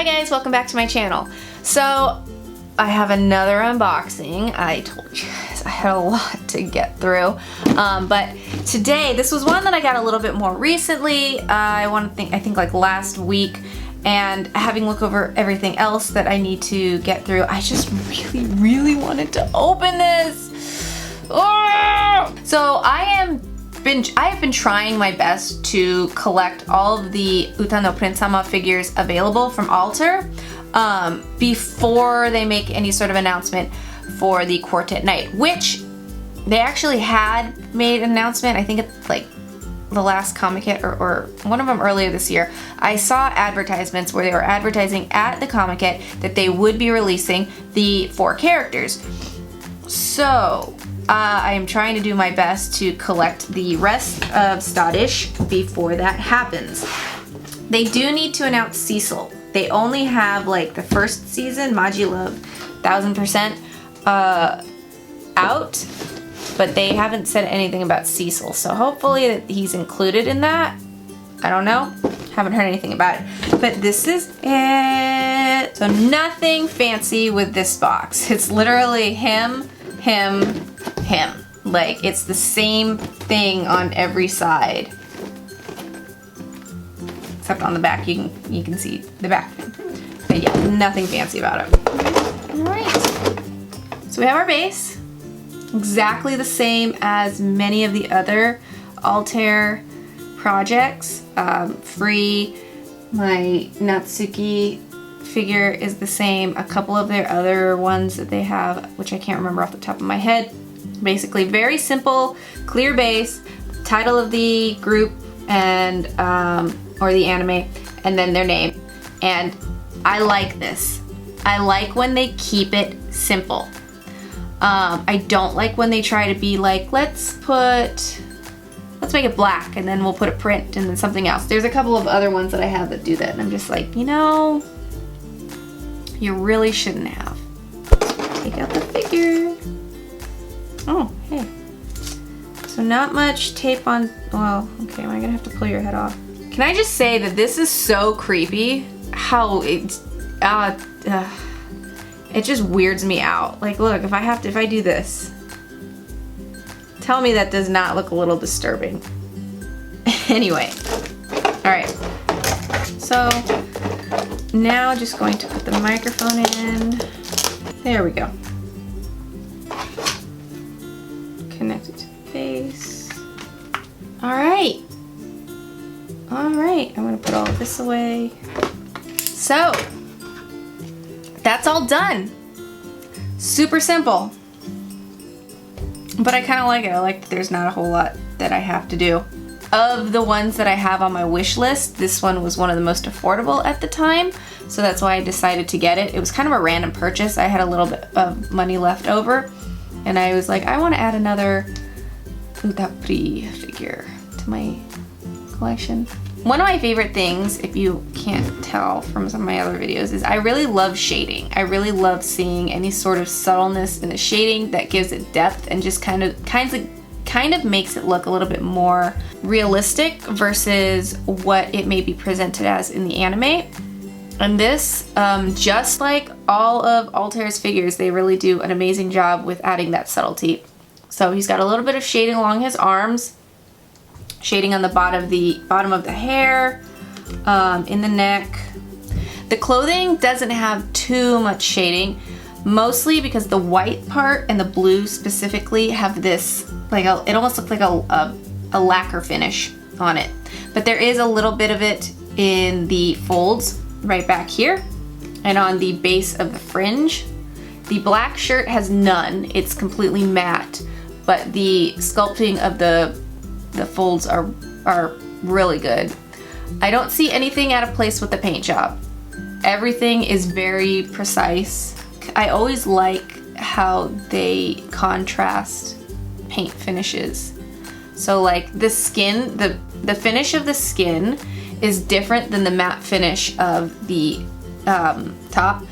guys, welcome back to my channel. So I have another unboxing. I told you guys I had a lot to get through, but today this was one that I got a little bit more recently. I think like last week, and having look over everything else that I need to get through, I just really wanted to open this. Oh! So I have been trying my best to collect all of the Uta no Prince-sama figures available from Alter before they make any sort of announcement for the Quartet Night, which they actually had made an announcement. I think it's like the last Comic Hit or one of them earlier this year. I saw advertisements where they were advertising at the Comic Hit that they would be releasing the 4 characters. So I am trying to do my best to collect the rest of Stadish before that happens. They do need to announce Cecil. They only have like the first season, Maji Love 1000%, out, but they haven't said anything about Cecil. So hopefully that he's included in that. I don't know. Haven't heard anything about it. But this is it. So nothing fancy with this box. It's literally him. Like, it's the same thing on every side. Except on the back, you can see the back. But yeah, nothing fancy about it. Alright. So we have our base. Exactly the same as many of the other Altair projects. Free, my Natsuki figure is the same. A couple of their other ones that they have, which I can't remember off the top of my head. Basically very simple, clear base, title of the group and or the anime, and then their name. And I like this. I like when they keep it simple. I don't like when they try to be like, let's make it black and then we'll put a print and then something else. There's a couple of other ones that I have that do that, and I'm just like, you know, you really shouldn't have. Take out the figure. Oh, hey. So not much tape on, well, okay, am I gonna have to pull your head off? Can I just say that this is so creepy? How it just weirds me out. Like, look, if I do this, tell me that does not look a little disturbing. Anyway, all right. So now just going to put the microphone in. There we go. Connect it to the face. All right. All right, I'm gonna put all of this away. So that's all done. Super simple. But I kind of like it. I like that there's not a whole lot that I have to do. Of the ones that I have on my wish list, this one was one of the most affordable at the time, so that's why I decided to get it. It was kind of a random purchase. I had a little bit of money left over, and I was like, I want to add another UTAPRIIIIIII figure to my collection. One of my favorite things, if you can't tell from some of my other videos, is I really love shading. I really love seeing any sort of subtleness in the shading that gives it depth and just kind of makes it look a little bit more realistic versus what it may be presented as in the anime. And this, just like all of Altair's figures, they really do an amazing job with adding that subtlety. So he's got a little bit of shading along his arms, shading on the bottom of the hair, in the neck. The clothing doesn't have too much shading, mostly because the white part and the blue specifically have this, like it almost looks like a lacquer finish on it. But there is a little bit of it in the folds right back here and on the base of the fringe. The black shirt has none, it's completely matte, but the sculpting of the folds are really good. I don't see anything out of place with the paint job. Everything is very precise. I always like how they contrast paint finishes. So like the skin, the finish of the skin is different than the matte finish of the top,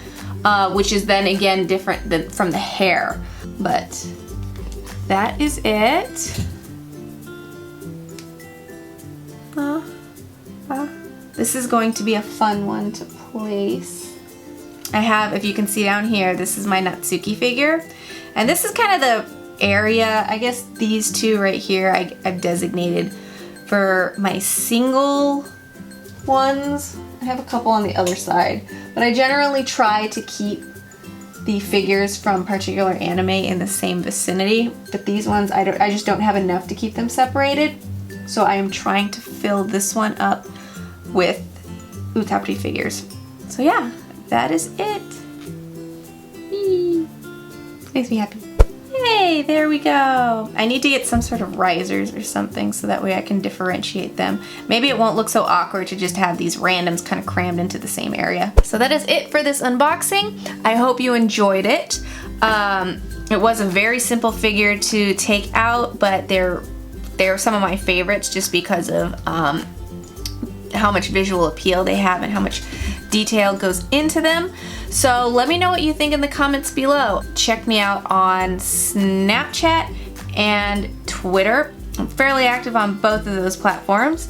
which is then again different from the hair. But that is it. this is going to be a fun one to place. I have, if you can see down here, this is my Natsuki figure. And this is kind of the area, I guess these two right here I've designated for my single ones. I have a couple on the other side, but I generally try to keep the figures from particular anime in the same vicinity, but these ones I just don't have enough to keep them separated, so I am trying to fill this one up with UTAPRIIIIIII figures. So yeah, that is it. Whee! Makes me happy. Yay, there we go. I need to get some sort of risers or something so that way I can differentiate them. Maybe it won't look so awkward to just have these randoms kind of crammed into the same area. So that is it for this unboxing. I hope you enjoyed it. It was a very simple figure to take out, but they're some of my favorites just because of how much visual appeal they have and how much detail goes into them. So let me know what you think in the comments below. Check me out on Snapchat and Twitter. I'm fairly active on both of those platforms.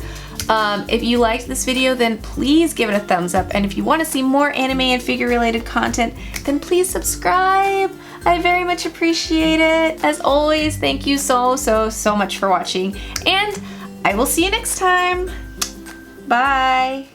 If you liked this video, then please give it a thumbs up. And if you want to see more anime and figure related content, then please subscribe. I very much appreciate it. As always, thank you so much for watching. And I will see you next time. Bye.